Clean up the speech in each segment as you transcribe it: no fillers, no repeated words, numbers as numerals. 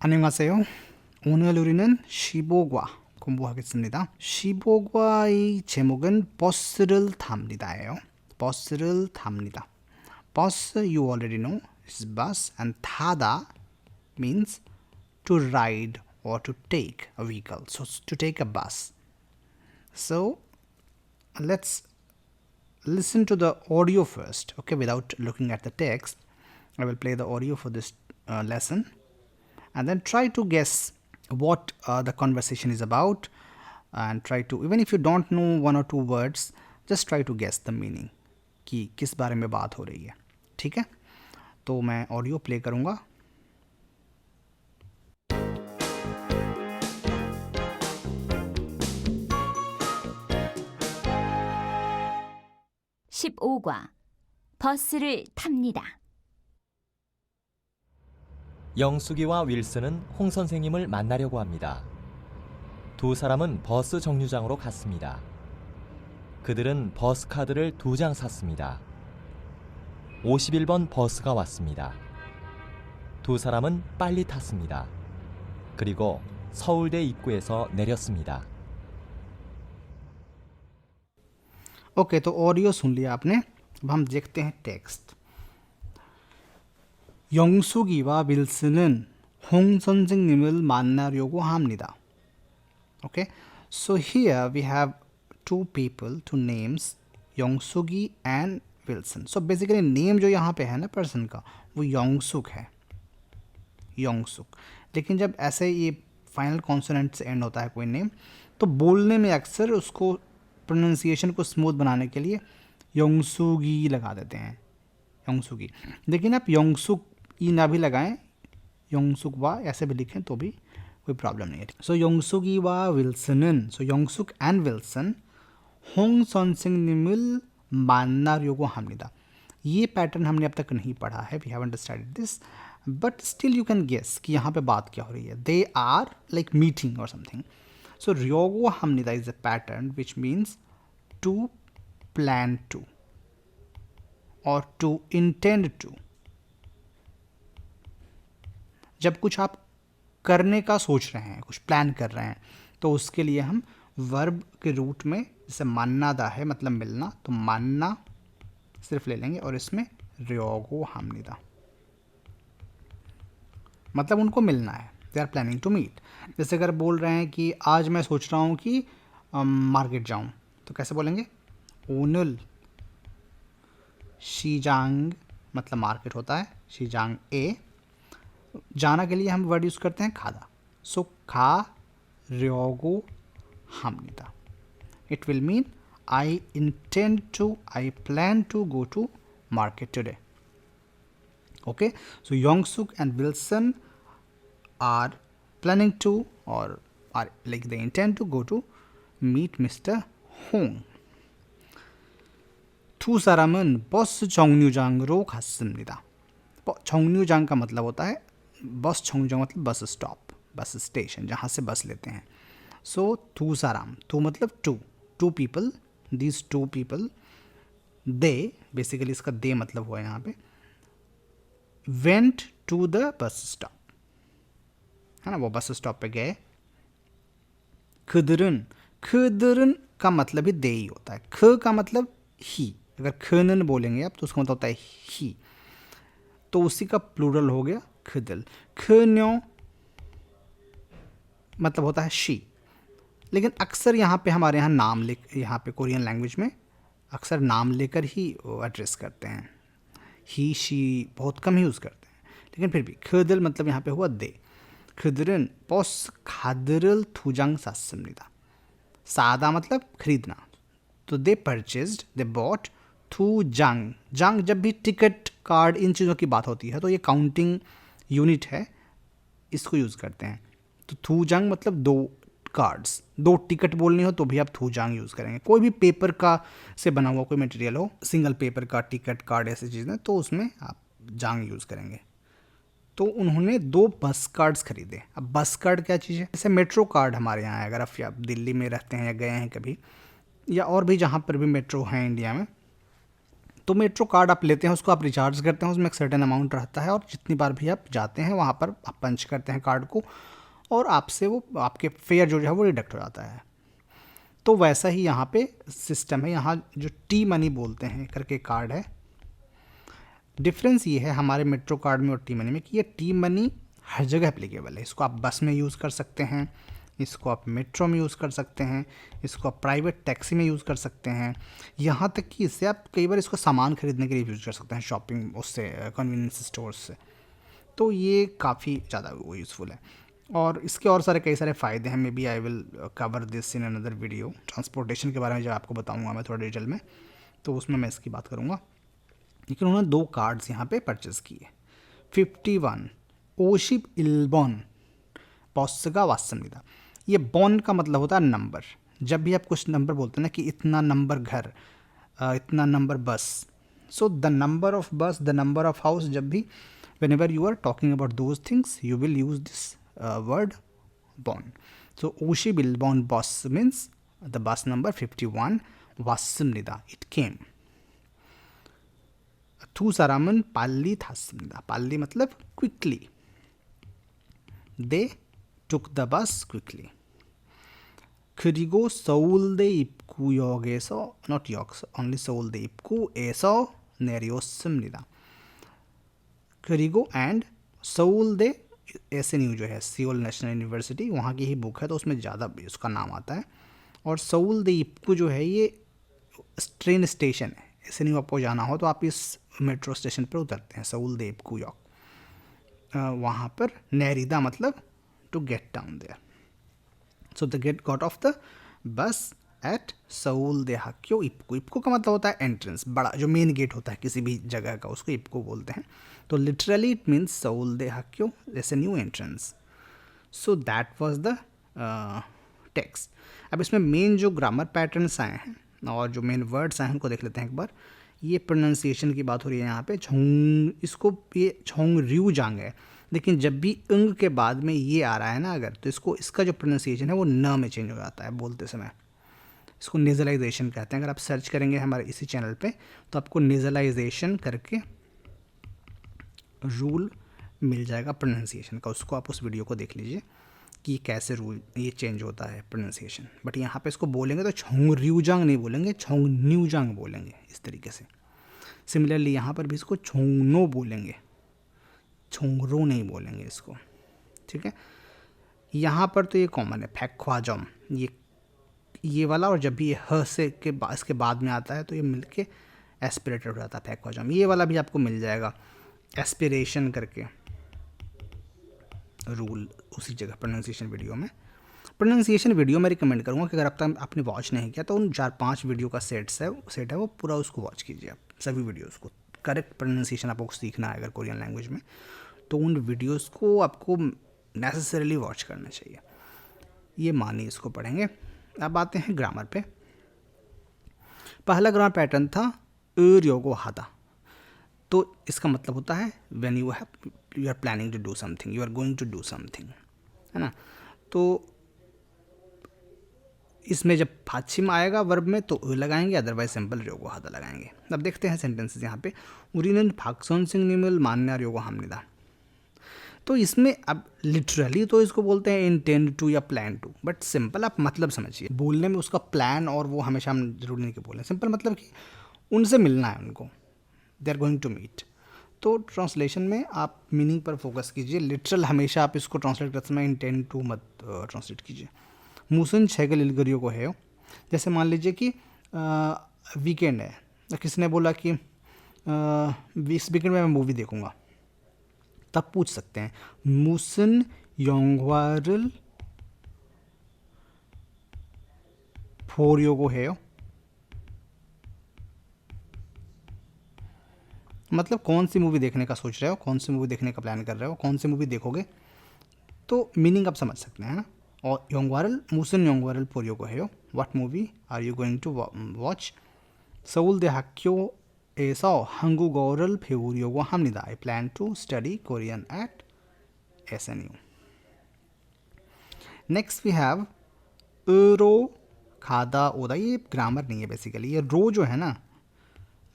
안녕하세요. 오늘 우리는 15과 공부하겠습니다. 15과의 제목은 버스를 탑니다예요. 버스를 탑니다. 버스 you already know is bus and 타다 means to ride or to take a vehicle. So to take a bus. So let's listen to the audio first, okay, without looking at the text. I will play the audio for this lesson. And then try to guess what the conversation is about, and try to, even if you don't know one or two words, just try to guess the meaning कि किस बारे में बात हो रही है. ठीक है, तो मैं ऑडियो प्ले करूँगा. 15과 버스를 탑니다. 영숙이와 윌슨은 홍 선생님을 만나려고 합니다. 두 사람은 버스 정류장으로 갔습니다. 그들은 버스 카드를 2장 샀습니다. 51번 버스가 왔습니다. 두 사람은 빨리 탔습니다. 그리고 서울대 입구에서 내렸습니다. ओके, तो ऑडियो सुन लिया आपने. अब हम देखते हैं text. 영숙이와 윌슨은 홍 선생님을 만나려고 합니다. Okay, so here we have two people, two names, योंगसुकी and Wilson. So basically name जो यहाँ पे है ना पर्सन का, वो योंगसुक है, योंगसुक. लेकिन जब ऐसे ये फाइनल कॉन्सोनेंट से एंड होता है कोई नेम, तो बोलने में अक्सर उसको प्रोनाउंसिएशन को स्मूथ बनाने के लिए योंगसुकी लगा देते हैं, योंगसुकी. लेकिन आप योंगसुक ई ना भी लगाएं, योंगसुक वा ऐसे भी लिखें तो भी कोई प्रॉब्लम नहीं है. सो योंगसुकी वा विल्सन은, सो योंगसुक एंड विल्सन 홍 선생님을 만나려고 합니다. ये पैटर्न हमने अब तक नहीं पढ़ा है, we haven't studied this, but still you can guess कि यहाँ पे बात क्या हो रही है. दे आर लाइक मीटिंग और something. So 려고 합니다 is a pattern which means to plan to और टू इंटेंड टू. जब कुछ आप करने का सोच रहे हैं, कुछ प्लान कर रहे हैं, तो उसके लिए हम वर्ब के रूट में, जैसे माननादा है मतलब मिलना, तो मानना सिर्फ ले लेंगे और इसमें 려고 합니다 मतलब उनको मिलना है, they are planning to meet. जैसे अगर बोल रहे हैं कि आज मैं सोच रहा हूँ कि मार्केट जाऊँ, तो कैसे बोलेंगे? ओनल शीजांग मतलब मार्केट होता है, शीजांग ए. जाना के लिए हम वर्ड यूज़ करते हैं खादा. सो 가려고 합니다. It will mean I intend to, I plan to go to market today. Okay, so Yongsuk and Wilson are planning to, or are like they intend to go to meet Mr. Hong. 두 사람은 버스 정류장으로 갔습니다. 정류장 का मतलब होता है बस 정류장 मतलब bus stop, bus station जहाँ से bus लेते हैं. सो टू साराम, टू मतलब two people, these two people, they basically इसका दे मतलब हुआ यहाँ पे, went to the bus stop, है ना, वो बस स्टॉप पे गए. खदरन का मतलब ही दे ही होता है. ख का मतलब ही, अगर खनन बोलेंगे आप तो उसका मतलब होता है ही, तो उसी का प्लूरल हो गया खदल. खन्यो मतलब होता है शी. लेकिन अक्सर यहाँ पे हमारे यहाँ नाम यहाँ पे कोरियन लैंग्वेज में अक्सर नाम लेकर ही एड्रेस करते हैं, ही शी बहुत कम ही यूज़ करते हैं. लेकिन फिर भी खदल मतलब यहाँ पे हुआ दे. खदरन 버스 카드를 2장 샀습니다. सादा मतलब खरीदना, तो दे परचेज्ड, दे बॉट 2장. जंग जब भी टिकट, कार्ड, इन चीज़ों की बात होती है तो ये काउंटिंग यूनिट है, इसको यूज़ करते हैं. तो 2장 मतलब 2 कार्ड्स, 2 टिकट बोलनी हो तो भी आप 2장 यूज़ करेंगे. कोई भी पेपर का से बना हुआ कोई मटेरियल हो, सिंगल पेपर का टिकट, कार्ड, ऐसी चीज़ें, तो उसमें आप जांग यूज़ करेंगे. तो उन्होंने 2 बस कार्ड्स खरीदे. अब बस कार्ड क्या चीज़ है? जैसे मेट्रो कार्ड हमारे यहाँ है, अगर आप दिल्ली में रहते हैं या गए हैं कभी, या और भी जहाँ पर भी मेट्रो हैं इंडिया में, तो मेट्रो कार्ड आप लेते हैं, उसको आप रिचार्ज करते हैं, उसमें एक सर्टेन अमाउंट रहता है और जितनी बार भी आप जाते हैं वहाँ पर आप पंच करते हैं कार्ड को और आपसे वो आपके फेयर जो है वो डिडक्ट हो जाता है। तो वैसा ही यहाँ पे सिस्टम है। यहाँ जो टी मनी बोलते हैं करके कार्ड है। डिफरेंस ये है हमारे मेट्रो कार्ड में और टी मनी में कि ये टी मनी हर जगह एप्लीकेबल है। इसको आप बस में यूज़ कर सकते हैं, इसको आप मेट्रो में यूज़ कर सकते हैं, इसको आप प्राइवेट टैक्सी में यूज़ कर सकते हैं, यहाँ तक कि इससे आप कई बार इसको सामान खरीदने के लिए यूज़ कर सकते हैं, शॉपिंग उससे कन्वीनियंस स्टोर्स से। तो ये काफ़ी ज़्यादा वो यूज़फुल है और इसके और सारे कई सारे फ़ायदे हैं। Maybe I will cover this in another video. Transportation के बारे में जब आपको बताऊँगा मैं थोड़ा डिटेल में, तो उसमें मैं इसकी बात करूँगा। लेकिन उन्होंने 2 कार्ड्स यहाँ पे परचेज़ किए। 51 ओशिप इल्बॉन पॉस्सगा वास्तवनिदा। ये बॉन का मतलब होता है नंबर। जब भी आप कुछ नंबर बोलते हैं ना कि इतना नंबर घर, इतना नंबर बस, सो द नंबर ऑफ बस, द नंबर ऑफ हाउस, जब भी whenever you are talking about those things you will use this word born. So Oshi Bilbon bus means the bus number 51 Wasimnida, it came. Thu Saraman Palli Thasimnida, Palli matlab quickly, they took the bus quickly. 그리고 서울대 입구역에서, not 역, only 서울대 입구에서 내렸습니다. करिगो and सऊल-दे एसएनयू जो है Seoul national university, वहाँ की ही book है तो उसमें ज़्यादा उसका नाम आता है। और सऊल-दे इप्कू जो है ये ट्रेन स्टेशन है। एसएनयू आपको जाना हो तो आप इस मेट्रो स्टेशन पर उतरते हैं, सऊल-दे इप्कू यॉक। वहाँ पर नेरिदा मतलब to get down there. So the get got off the bus at सऊल-दे हाक्यो इप्कू। इप्कू का मतलब होता है एंट्रेंस, बड़ा जो मेन गेट होता है किसी भी जगह का, उसको इप्कू बोलते हैं। तो लिटरली इट मीन्स सऊल-दे हाक्यो SNU entrance. So that was the text. अब इसमें मेन जो ग्रामर पैटर्न्स आए हैं और जो मेन वर्ड्स आए हैं उनको देख लेते हैं एक बार। ये प्रोनाउंसिएशन की बात हो रही है यहाँ पे। छोंग, इसको ये छोंग रियू जांग है, लेकिन जब भी अंग के बाद में ये आ रहा है ना अगर, तो इसको इसका जो प्रोनाउंसिएशन है वो न में चेंज हो जाता है बोलते समय। इसको नेज़लाइजेशन कहते हैं। अगर आप सर्च करेंगे हमारे इसी चैनल पे तो आपको नेज़लाइजेशन करके रूल मिल जाएगा प्रोनाउंसिएशन का। उसको आप उस वीडियो को देख लीजिए कि कैसे रूल ये चेंज होता है प्रोनाउंसिएशन। बट यहाँ पे इसको बोलेंगे तो छोंग रियूजांग नहीं बोलेंगे, छोंग न्यूजांग बोलेंगे इस तरीके से। सिमिलरली यहाँ पर भी इसको छोंगनो बोलेंगे, छोंगरो नहीं बोलेंगे इसको, ठीक है। यहाँ पर तो ये कॉमन है फैक्वाजम, ये वाला, और जब भी ये ह से के इसके बाद में आता है तो ये मिलके एस्पिरेटेड हो जाता है फैक्वाजम। ये वाला भी आपको मिल जाएगा एस्पिरेशन करके रूल उसी जगह प्रोनाउंसिएशन वीडियो में। प्रोनाउंसिएशन वीडियो मैं रिकमेंड करूँगा कि अगर अब तक आपने वॉच नहीं किया तो उन 4-5 वीडियो का सेट है वो पूरा उसको वॉच कीजिए आप, सभी वीडियोज़ को। करेक्ट प्रोनाउंसिएशन आपको सीखना है अगर कोरियन लैंग्वेज में, तो उन वीडियोज़ को आपको नेसेसरीली वॉच करना चाहिए। ये मानी इसको पढ़ेंगे। अब आते हैं ग्रामर पे। पहला ग्रामर पैटर्न था योगो हादा। तो इसका मतलब होता है when you are planning to do something, you are going to do something, है ना। तो इसमें जब फाचिम आएगा वर्ब में तो लगाएंगे, अदरवाइज सिंपल योगो हादा लगाएंगे। अब देखते हैं सेंटेंसेस यहाँ पे। उरीनन फाक्सोन सिंह निमल मान्यार योगो हमनिदा। तो इसमें अब लिटरली तो इसको बोलते हैं इंटेंड टू या प्लान टू, बट सिंपल आप मतलब समझिए। बोलने में उसका प्लान और वो हमेशा हम जरूरी नहीं कि बोलें, सिंपल मतलब कि उनसे मिलना है उनको, they are going to meet. तो ट्रांसलेशन में आप मीनिंग पर फोकस कीजिए। लिटरल हमेशा आप इसको ट्रांसलेट करते समय इंटेंड टू मत ट्रांसलेट कीजिए। मुसन छेगल इलगरियो को है, जैसे मान लीजिए कि वीकेंड है, किसी ने बोला कि इस वीकेंड में मैं मूवी देखूंगा, तब पूछ सकते हैं मुसन योंगवारल फोर को है, मतलब कौन सी मूवी देखने का सोच रहे हो, कौन सी मूवी देखने का प्लान कर रहे हो, कौन सी मूवी देखोगे, तो मीनिंग आप समझ सकते हैं ना। और योंगवारल मुसन योंगवारल पोरियो को है, what movie are you going to watch. सऊल दे हाक्यो एसो 한국어를 배우려고 합니다. I plan to study Korean at SNU. Next we have रो खादा ओदा। ये ग्रामर नहीं है बेसिकली। ये रो जो है ना,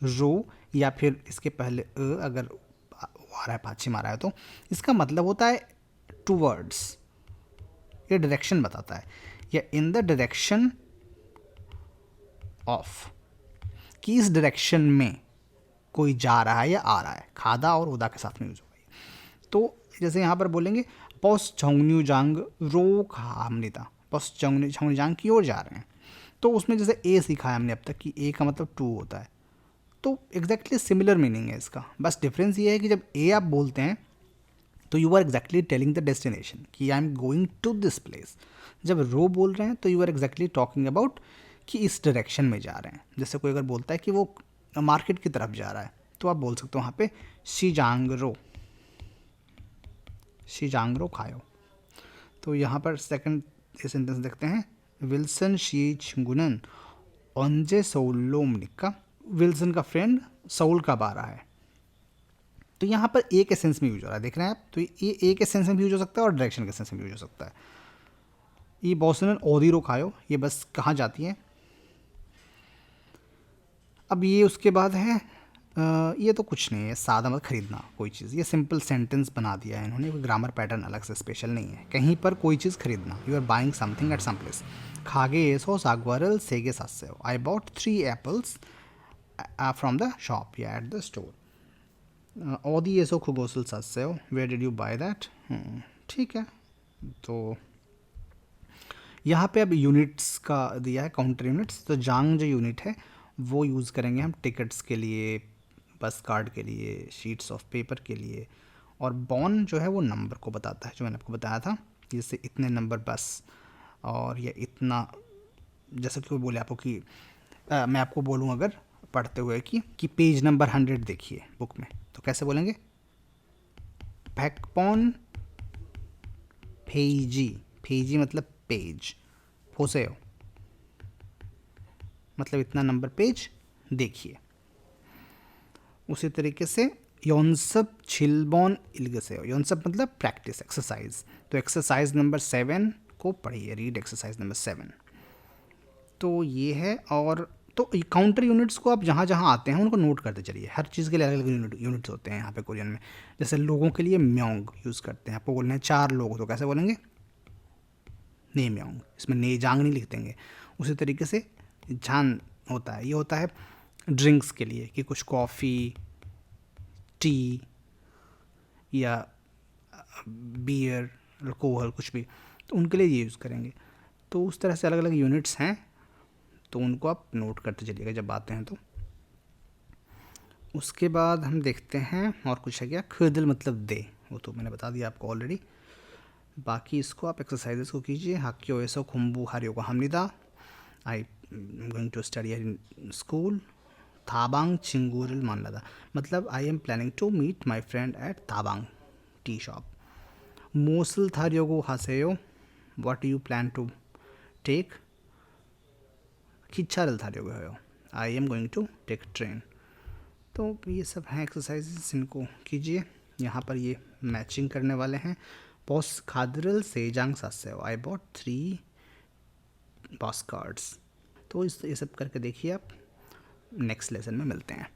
रो या फिर इसके पहले अगर आ रहा है, पाछे मारा है, तो इसका मतलब होता है टूवर्ड्स, ये डायरेक्शन बताता है, या इन द डायरेक्शन ऑफ, कि इस डायरेक्शन में कोई जा रहा है या आ रहा है। खादा और उदा के साथ में यूज होगा ये। तो जैसे यहाँ पर बोलेंगे पॉस झोंगन्यू जांग रो खामनिता, पॉस झोंगन्यू जांग की ओर जा रहे हैं, तो उसमें जैसे ए सीखा है हमने अब तक कि ए का मतलब टू होता है, तो एग्जैक्टली सिमिलर मीनिंग है इसका। बस डिफरेंस ये है कि जब ए आप बोलते हैं तो you are exactly telling the destination कि I am going to this place. जब रो बोल रहे हैं तो you are exactly talking about कि इस डायरेक्शन में जा रहे हैं। जैसे कोई अगर बोलता है कि वो मार्केट की तरफ जा रहा है, तो आप बोल सकते हो वहाँ पे शीजांग रो खायो। तो यहाँ पर सेकंड सेंटेंस देखते हैं, विल्सन शी छिंगुनन ओंजे सोलोमनिका, विल्सन का फ्रेंड सऊल कब आ रहा है। तो यहाँ पर एक एसेंस में यूज हो रहा है, देख रहे हैं आप, तो ये एक एसेंस में भी यूज हो सकता है और डायरेक्शन के एसेंस में भी यूज हो सकता है। ये बॉसनन ओदी रो खायो, ये बस कहाँ जाती है। अब ये उसके बाद है ये तो कुछ नहीं है, सादा मतलब खरीदना कोई चीज़, ये सिंपल सेंटेंस बना दिया है इन्होंने, कोई ग्रामर पैटर्न अलग से स्पेशल नहीं है। कहीं पर कोई चीज़ खरीदना, you are buying something at some place. खागे एसो सागवारल सेगे सासेओ, I bought 3 apples from the shop या एट द स्टोर। ओदी एसो खुगोसल सासेओ, where did you buy that. ठीक है, तो यहाँ पे अब यूनिट्स का दिया है, काउंटर यूनिट्स। तो जांग जो यूनिट है वो यूज़ करेंगे हम टिकट्स के लिए, बस कार्ड के लिए, शीट्स ऑफ पेपर के लिए। और बॉन जो है वो नंबर को बताता है, जो मैंने आपको बताया था, जैसे इतने नंबर बस, और या इतना, जैसे कि कोई बोले आपको कि मैं आपको बोलूँ अगर पढ़ते हुए कि पेज नंबर 100 देखिए बुक में, तो कैसे बोलेंगे, पैकपॉन पेजी, पेजी मतलब पेज, फोसेओ मतलब इतना नंबर पेज देखिए। उसी तरीके से योनसब छिलबॉन इल्गसेओ, योनसब मतलब प्रैक्टिस, एक्सरसाइज, तो एक्सरसाइज नंबर 7 को पढ़िए, रीड एक्सरसाइज नंबर 7। तो ये है। और तो काउंटर यूनिट्स को आप जहाँ जहाँ आते हैं उनको नोट करते चलिए, हर चीज़ के लिए अलग अलग यूनिट्स होते हैं यहाँ पे कोरियन में। जैसे लोगों के लिए म्योंग यूज़ करते हैं, आपको बोलना है 4 लोग, तो कैसे बोलेंगे, ने म्योंग, इसमें ने जांग नहीं लिख देंगे। उसी तरीके से झान होता है, ये होता है ड्रिंक्स के लिए कि कुछ कॉफ़ी, टी या बियर, अल्कोहल कुछ भी, तो उनके लिए ये यूज़ करेंगे। तो उस तरह से अलग अलग यूनिट्स हैं, तो उनको आप नोट करते चलिएगा जब आते हैं तो। उसके बाद हम देखते हैं और कुछ है क्या, खुदल मतलब दे, वो तो मैंने बता दिया आपको ऑलरेडी। बाकी इसको आप एक्सरसाइजेस को कीजिए। हाक्यो ऐसो खुम्बू हारियो को हमनिदा, I going to study in school. थाबांग चिंगूरल मानलादा मतलब I am planning to meet my friend at थाबांग टी शॉप। मोसल थारियोगो हासेयो, what you plan to take. खिच्छारल थारियोगो हो, I am going to take train. तो ये सब हैं एक्सरसाइजेस, इनको कीजिए। यहाँ पर ये मैचिंग करने वाले हैं। पॉस खादरल सेजांग सासेओ, आई बॉट 3 पॉस कार्ड्स। तो ये सब करके देखिए आप। नेक्स्ट लेसन में मिलते हैं।